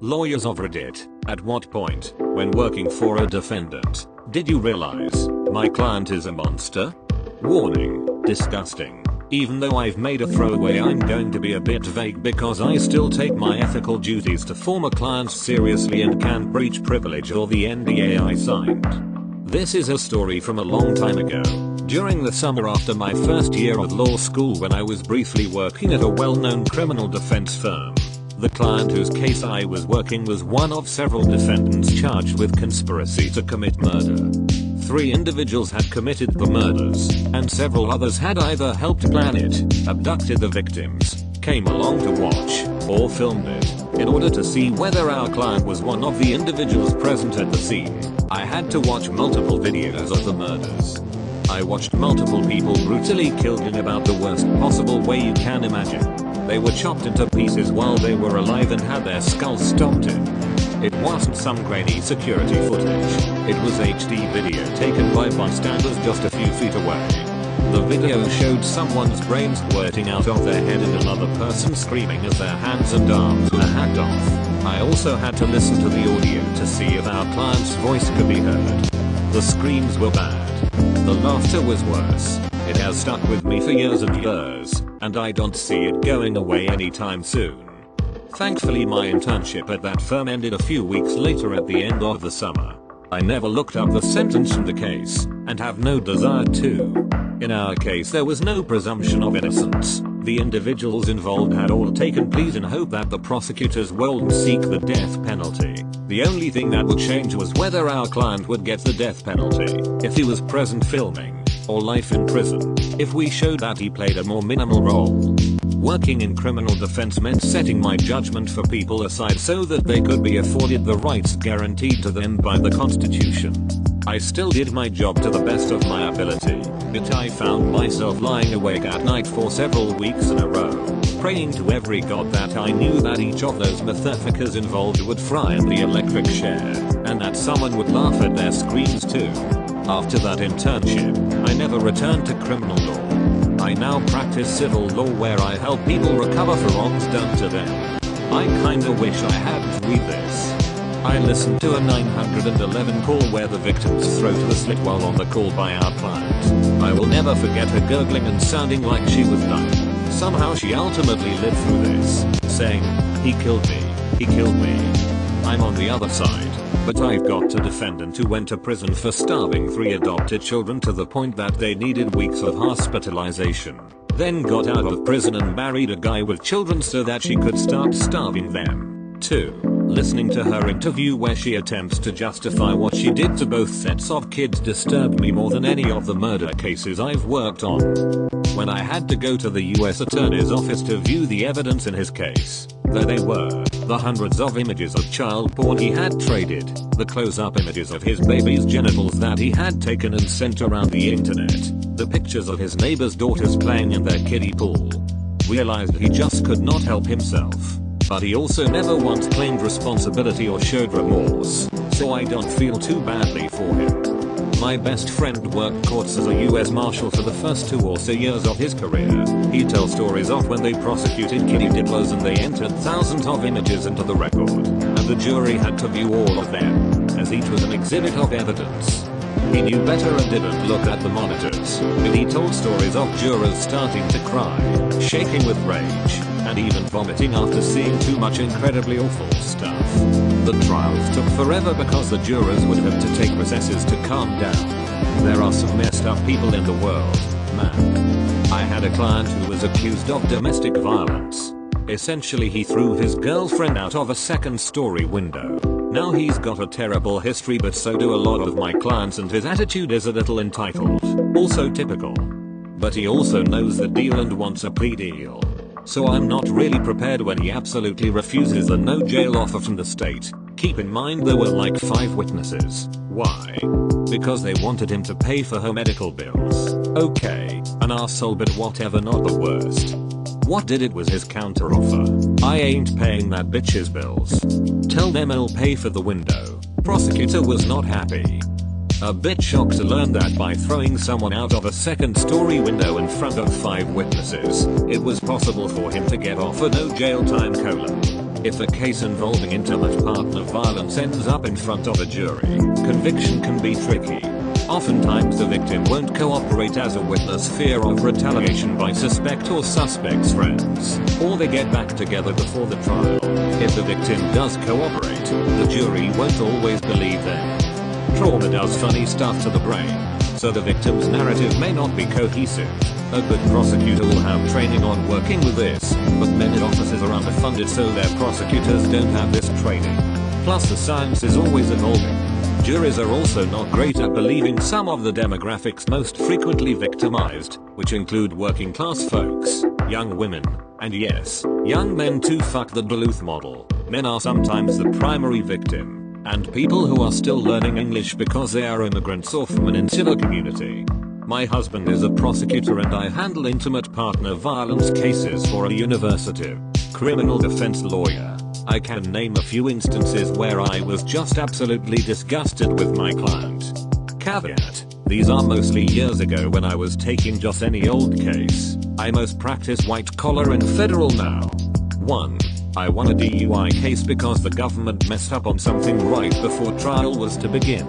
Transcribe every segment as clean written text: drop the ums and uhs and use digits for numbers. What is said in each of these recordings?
Lawyers of Reddit, at what point, when working for a defendant, did you realize my client is a monster? Warning, disgusting. Even though I've made a throwaway, I'm going to be a bit vague because I still take my ethical duties to former clients seriously and can't breach privilege or the NDA I signed. This is a story from a long time ago, during the summer after my first year of law school, when I was briefly working at a well-known criminal defense firm. The client whose case I was working was one of several defendants charged with conspiracy to commit murder. 3 individuals had committed the murders, and several others had either helped plan it, abducted the victims, came along to watch, or filmed it. In order to see whether our client was one of the individuals present at the scene, I had to watch multiple videos of the murders. I watched multiple people brutally killed in about the worst possible way you can imagine. They were chopped into pieces while they were alive and had their skulls stomped in. It wasn't some grainy security footage. It was HD video taken by bystanders just a few feet away. The video showed someone's brains squirting out of their head and another person screaming as their hands and arms were hacked off. I also had to listen to the audio to see if our client's voice could be heard. The screams were bad. The laughter was worse. It has stuck with me for years and years, and I don't see it going away anytime soon. Thankfully, my internship at that firm ended a few weeks later at the end of the summer. I never looked up the sentence in the case, and have no desire to. In our case, there was no presumption of innocence. The individuals involved had all taken pleas in hope that the prosecutors wouldn't seek the death penalty. The only thing that would change was whether our client would get the death penalty if he was present filming, or life in prison if we showed that he played a more minimal role. Working in criminal defense meant setting my judgment for people aside so that they could be afforded the rights guaranteed to them by the Constitution. I still did my job to the best of my ability, but I found myself lying awake at night for several weeks in a row, praying to every god that I knew that each of those motherfuckers involved would fry in the electric chair, and that someone would laugh at their screams too. After that internship, I never returned to criminal law. I now practice civil law where I help people recover for wrongs done to them. I kinda wish I hadn't read this. I listened to a 911 call where the victim's throat was slit while on the call by our client. I will never forget her gurgling and sounding like she was dying. Somehow she ultimately lived through this, saying, "He killed me. He killed me." I'm on the other side, but I've got a defendant who went to prison for starving 3 adopted children to the point that they needed weeks of hospitalization. Then got out of prison and married a guy with children so that she could start starving them, too. Listening to her interview where she attempts to justify what she did to both sets of kids disturbed me more than any of the murder cases I've worked on. When I had to go to the US Attorney's office to view the evidence in his case, there they were, the hundreds of images of child porn he had traded, the close-up images of his baby's genitals that he had taken and sent around the internet, the pictures of his neighbor's daughters playing in their kiddie pool. Realized he just could not help himself. But he also never once claimed responsibility or showed remorse, so I don't feel too badly for him. My best friend worked courts as a US Marshal for the first 2 or so years of his career. He tells stories of when they prosecuted kiddie diddlers and they entered thousands of images into the record, and the jury had to view all of them, as each was an exhibit of evidence. He knew better and didn't look at the monitors, but he told stories of jurors starting to cry, shaking with rage, and even vomiting after seeing too much incredibly awful stuff. The trials took forever because the jurors would have to take recesses to calm down. There are some messed up people in the world, man. I had a client who was accused of domestic violence. Essentially, he threw his girlfriend out of a 2nd-story window. Now he's got a terrible history, but so do a lot of my clients, and his attitude is a little entitled. Also typical. But he also knows the deal and wants a plea deal. So I'm not really prepared when he absolutely refuses a no jail offer from the state. Keep in mind there were like 5 witnesses. Why? Because they wanted him to pay for her medical bills. Okay, an arsehole, but whatever, not the worst. What did it was his counteroffer. I ain't paying that bitch's bills. Tell them I'll pay for the window. Prosecutor was not happy. A bit shocked to learn that by throwing someone out of a 2nd-story window in front of 5 witnesses, it was possible for him to get off a no jail time colon. If a case involving intimate partner violence ends up in front of a jury, conviction can be tricky. Oftentimes the victim won't cooperate as a witness, fear of retaliation by suspect or suspect's friends, or they get back together before the trial. If the victim does cooperate, the jury won't always believe them. Trauma does funny stuff to the brain, so the victim's narrative may not be cohesive. A good prosecutor will have training on working with this, but many offices are underfunded, so their prosecutors don't have this training. Plus the science is always evolving. Juries are also not great at believing some of the demographics most frequently victimized, which include working class folks, young women, and yes, young men too. Fuck the Duluth model. Men are sometimes the primary victim, and people who are still learning English because they are immigrants or from an insular community. My husband is a prosecutor and I handle intimate partner violence cases for a university criminal defense lawyer. I can name a few instances where I was just absolutely disgusted with my client. Caveat: these are mostly years ago when I was taking just any old case. I most practice white collar and federal now. 1. I won a DUI case because the government messed up on something right before trial was to begin.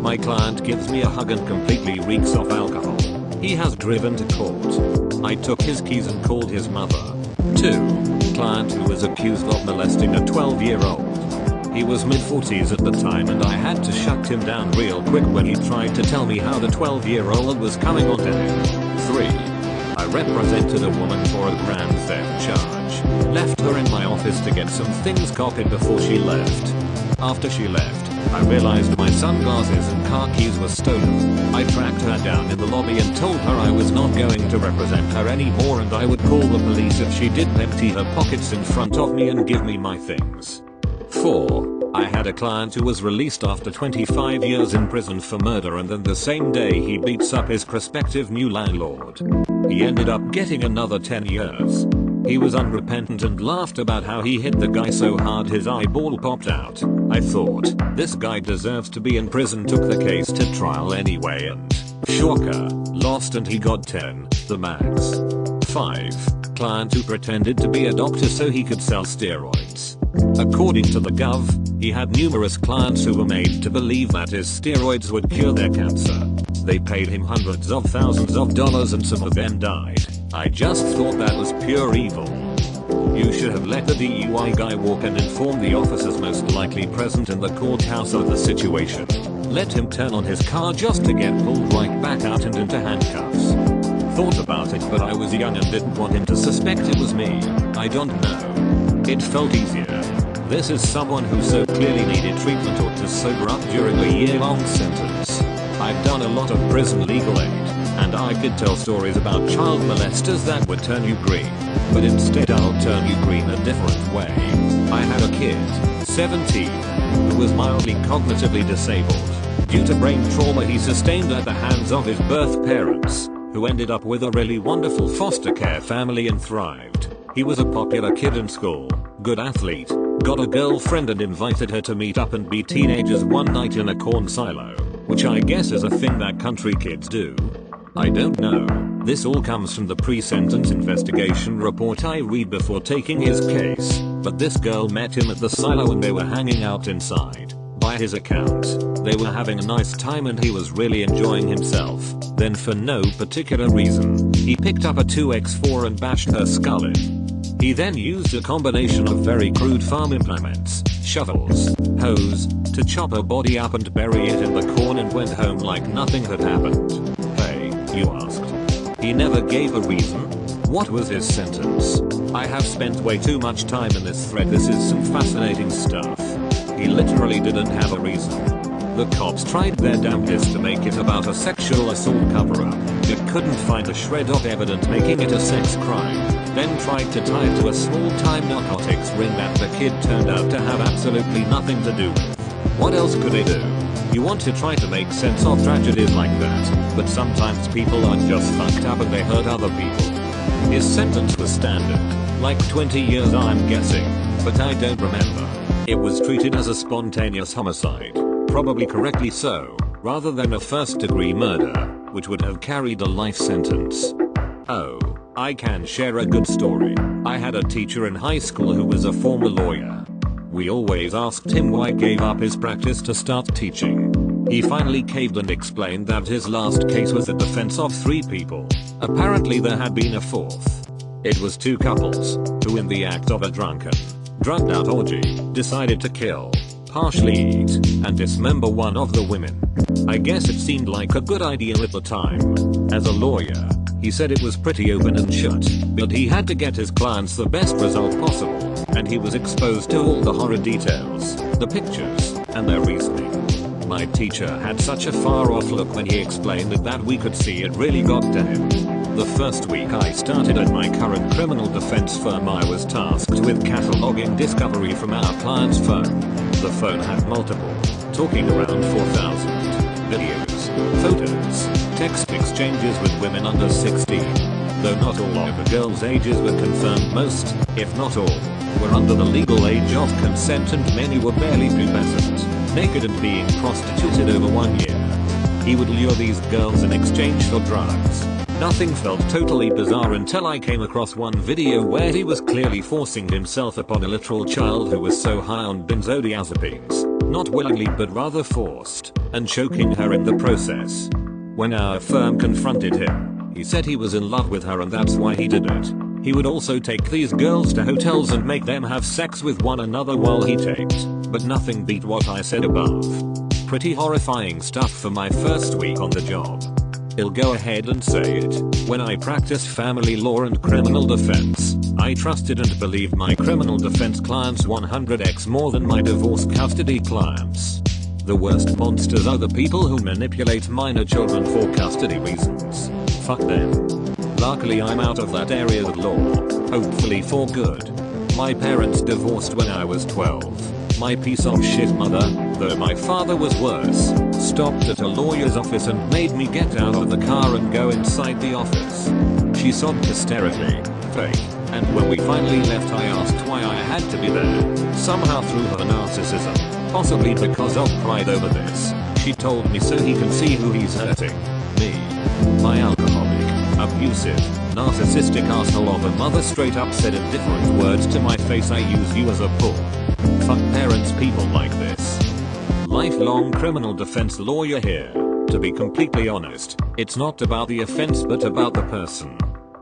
My client gives me a hug and completely reeks of alcohol. He has driven to court. I took his keys and called his mother. 2. Client who was accused of molesting a 12-year-old. He was mid-40s at the time and I had to shut him down real quick when he tried to tell me how the 12-year-old was coming on to him. 3. I represented a woman for a grand theft charge. Left her in my office to get some things copied before she left. After she left, I realized my sunglasses and car keys were stolen. I tracked her down in the lobby and told her I was not going to represent her anymore and I would call the police if she didn't empty her pockets in front of me and give me my things. 4. I had a client who was released after 25 years in prison for murder, and then the same day he beats up his prospective new landlord. He ended up getting another 10 years. He was unrepentant and laughed about how he hit the guy so hard his eyeball popped out. I thought, this guy deserves to be in prison. Took the case to trial anyway and, shocker, lost and he got 10, the max. 5. Client who pretended to be a doctor so he could sell steroids. According to the Gov, he had numerous clients who were made to believe that his steroids would cure their cancer. They paid him hundreds of thousands of dollars and some of them died. I just thought that was pure evil. You should have let the DUI guy walk and inform the officers most likely present in the courthouse of the situation. Let him turn on his car just to get pulled right back out and into handcuffs. Thought about it, but I was young and didn't want him to suspect it was me. I don't know. It felt easier. This is someone who so clearly needed treatment or to sober up during a year-long sentence. I've done a lot of prison legal aid, and I could tell stories about child molesters that would turn you green. But instead I'll turn you green a different way. I had a kid, 17, who was mildly cognitively disabled due to brain trauma he sustained at the hands of his birth parents, who ended up with a really wonderful foster care family and thrived. He was a popular kid in school, good athlete, got a girlfriend and invited her to meet up and be teenagers one night in a corn silo, which I guess is a thing that country kids do. I don't know. This all comes from the pre-sentence investigation report I read before taking his case, but this girl met him at the silo and they were hanging out inside. By his account, they were having a nice time and he was really enjoying himself. Then for no particular reason, he picked up a 2x4 and bashed her skull in. He then used a combination of very crude farm implements, shovels, hose, to chop her body up and bury it in the corn and went home like nothing had happened. Hey, you asked. He never gave a reason. What was his sentence? I have spent way too much time in this thread. This is some fascinating stuff. He literally didn't have a reason. The cops tried their damnedest to make it about a sexual assault cover-up. It couldn't find a shred of evidence making it a sex crime. Then tried to tie it to a small-time narcotics ring that the kid turned out to have absolutely nothing to do with. What else could they do? You want to try to make sense of tragedies like that, but sometimes people are just fucked up and they hurt other people. His sentence was standard, like 20 years I'm guessing, but I don't remember. It was treated as a spontaneous homicide, probably correctly so, rather than a first-degree murder, which would have carried a life sentence. Oh, I can share a good story. I had a teacher in high school who was a former lawyer. We always asked him why he gave up his practice to start teaching. He finally caved and explained that his last case was the defense of 3 people. Apparently there had been a 4th. It was 2 couples, who in the act of a drunken, drugged out orgy, decided to kill, partially eat, and dismember one of the women. I guess it seemed like a good idea at the time. As a lawyer, he said it was pretty open and shut, but he had to get his clients the best result possible, and he was exposed to all the horror details, the pictures, and their reasoning. My teacher had such a far off look when he explained it that we could see it really got to him. The first week I started at my current criminal defense firm, I was tasked with cataloging discovery from our client's phone. The phone had multiple, talking around 4,000, videos, photos, text exchanges with women under 16. Though not all of the girls' ages were confirmed, most, if not all, were under the legal age of consent and many were barely pubescent, naked and being prostituted over 1 year. He would lure these girls in exchange for drugs. Nothing felt totally bizarre until I came across one video where he was clearly forcing himself upon a literal child who was so high on benzodiazepines, not willingly but rather forced, and choking her in the process. When our firm confronted him, he said he was in love with her and that's why he did it. He would also take these girls to hotels and make them have sex with one another while he taped, but nothing beat what I said above. Pretty horrifying stuff for my first week on the job. I'll go ahead and say it. When I practiced family law and criminal defense, I trusted and believed my criminal defense clients 100x more than my divorce custody clients. The worst monsters are the people who manipulate minor children for custody reasons. Fuck them. Luckily I'm out of that area of law, hopefully for good. My parents divorced when I was 12. My piece of shit mother, though my father was worse, stopped at a lawyer's office and made me get out of the car and go inside the office. She sobbed hysterically, fake, and when we finally left I asked why I had to be there. Somehow through her narcissism, possibly because of pride over this, she told me so he can see who he's hurting. Me. My alcoholic, abusive, narcissistic asshole of a mother straight up said in different words to my face, I use you as a pull. Fuck parents, people like this. Lifelong criminal defense lawyer here. To be completely honest, it's not about the offense but about the person.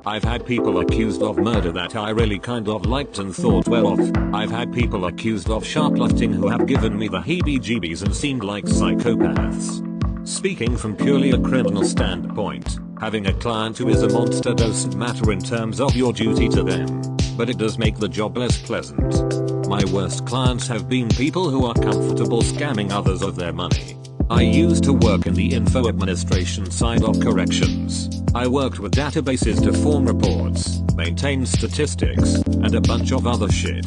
I've had people accused of murder that I really kind of liked and thought well of. I've had people accused of shoplifting who have given me the heebie-jeebies and seemed like psychopaths. Speaking from purely a criminal standpoint, having a client who is a monster doesn't matter in terms of your duty to them, but it does make the job less pleasant. My worst clients have been people who are comfortable scamming others of their money. I used to work in the info administration side of corrections. I worked with databases to form reports, maintain statistics, and a bunch of other shit.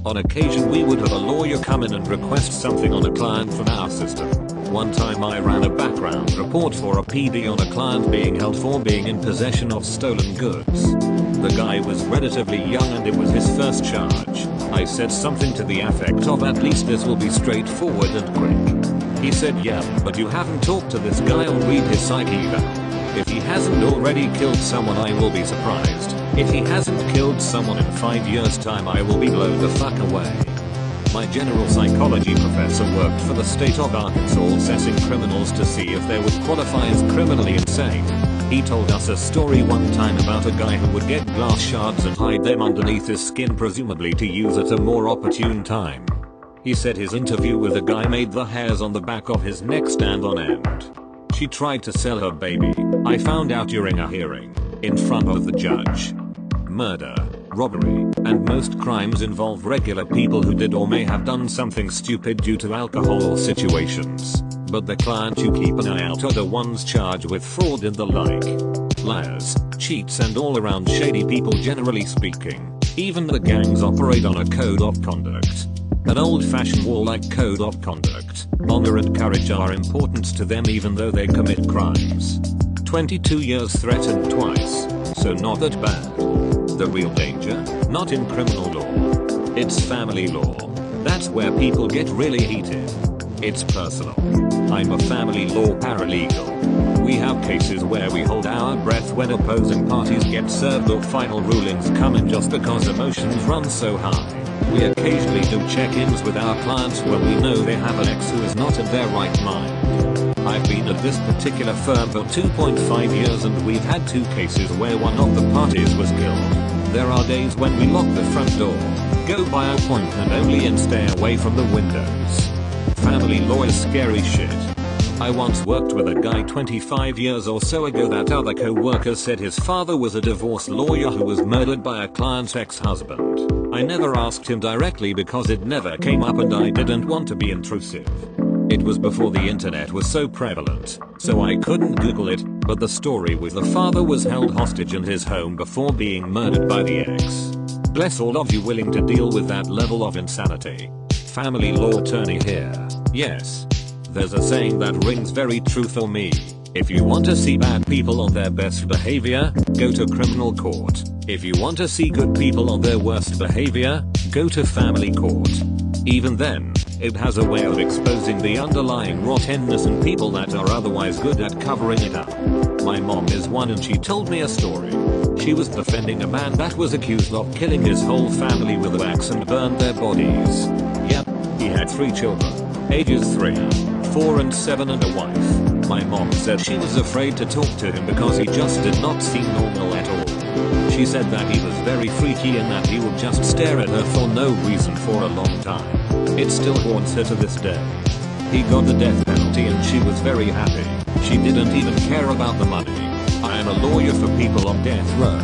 On occasion we would have a lawyer come in and request something on a client from our system. One time I ran a background report for a PD on a client being held for being in possession of stolen goods. The guy was relatively young and it was his first charge. I said something to the effect of at least this will be straightforward and quick. He said yeah, but you haven't talked to this guy or read his psyche eval. If he hasn't already killed someone I will be surprised. If he hasn't killed someone in 5 years time I will be blown the fuck away. My general psychology professor worked for the state of Arkansas assessing criminals to see if they would qualify as criminally insane. He told us a story one time about a guy who would get glass shards and hide them underneath his skin presumably to use at a more opportune time. He said his interview with a guy made the hairs on the back of his neck stand on end. She tried to sell her baby, I found out during a hearing, in front of the judge. Murder, robbery, and most crimes involve regular people who did or may have done something stupid due to alcohol or situations. But the client you keep an eye out are the ones charged with fraud and the like. Liars, cheats and all around shady people generally speaking. Even the gangs operate on a code of conduct. An old-fashioned warlike code of conduct. Honor and courage are important to them even though they commit crimes. 22 years threatened twice, so not that bad. The real danger? Not in criminal law. It's family law. That's where people get really heated. It's personal. I'm a family law paralegal. We have cases where we hold our breath when opposing parties get served or final rulings come in just because emotions run so high. We occasionally do check-ins with our clients when we know they have an ex who is not in their right mind. I've been at this particular firm for 2.5 years and we've had 2 cases where one of the parties was killed. There are days when we lock the front door, go by appointment only and stay away from the windows. Family lawyer's scary shit. I once worked with a guy 25 years or so ago that other co-worker said his father was a divorce lawyer who was murdered by a client's ex-husband. I never asked him directly because it never came up and I didn't want to be intrusive. It was before the internet was so prevalent, so I couldn't Google it, but the story was the father was held hostage in his home before being murdered by the ex. Bless all of you willing to deal with that level of insanity. Family law attorney here. Yes. There's a saying that rings very true for me. If you want to see bad people on their best behavior, go to criminal court. If you want to see good people on their worst behavior, go to family court. Even then, it has a way of exposing the underlying rottenness in people that are otherwise good at covering it up. My mom is one and she told me a story. She was defending a man that was accused of killing his whole family with an axe and burned their bodies. Yep, he had 3 children, ages 3, 4 and 7 and a wife. My mom said she was afraid to talk to him because he just did not seem normal at all. She said that he was very freaky and that he would just stare at her for no reason for a long time. It still haunts her to this day. He got the death penalty and she was very happy. She didn't even care about the money. I am a lawyer for people on death row.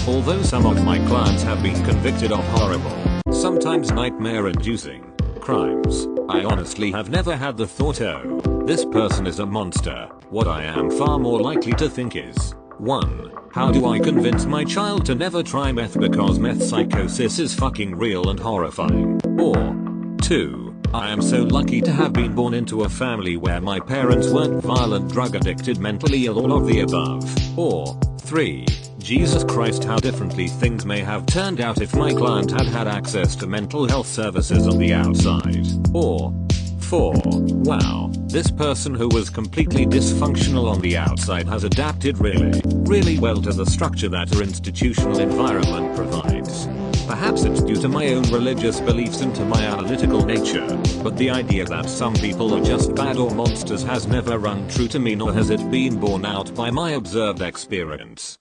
Although some of my clients have been convicted of horrible, sometimes nightmare-inducing crimes, I honestly have never had the thought, oh, this person is a monster. What I am far more likely to think is, 1. How do I convince my child to never try meth because meth psychosis is fucking real and horrifying? Or 2. I am so lucky to have been born into a family where my parents weren't violent, drug addicted, mentally ill, all of the above. Or 3. Jesus Christ, how differently things may have turned out if my client had had access to mental health services on the outside. Or 4. Wow, this person who was completely dysfunctional on the outside has adapted really well to the structure that her institutional environment provides. Perhaps it's due to my own religious beliefs and to my analytical nature, but the idea that some people are just bad or monsters has never rung true to me, nor has it been borne out by my observed experience.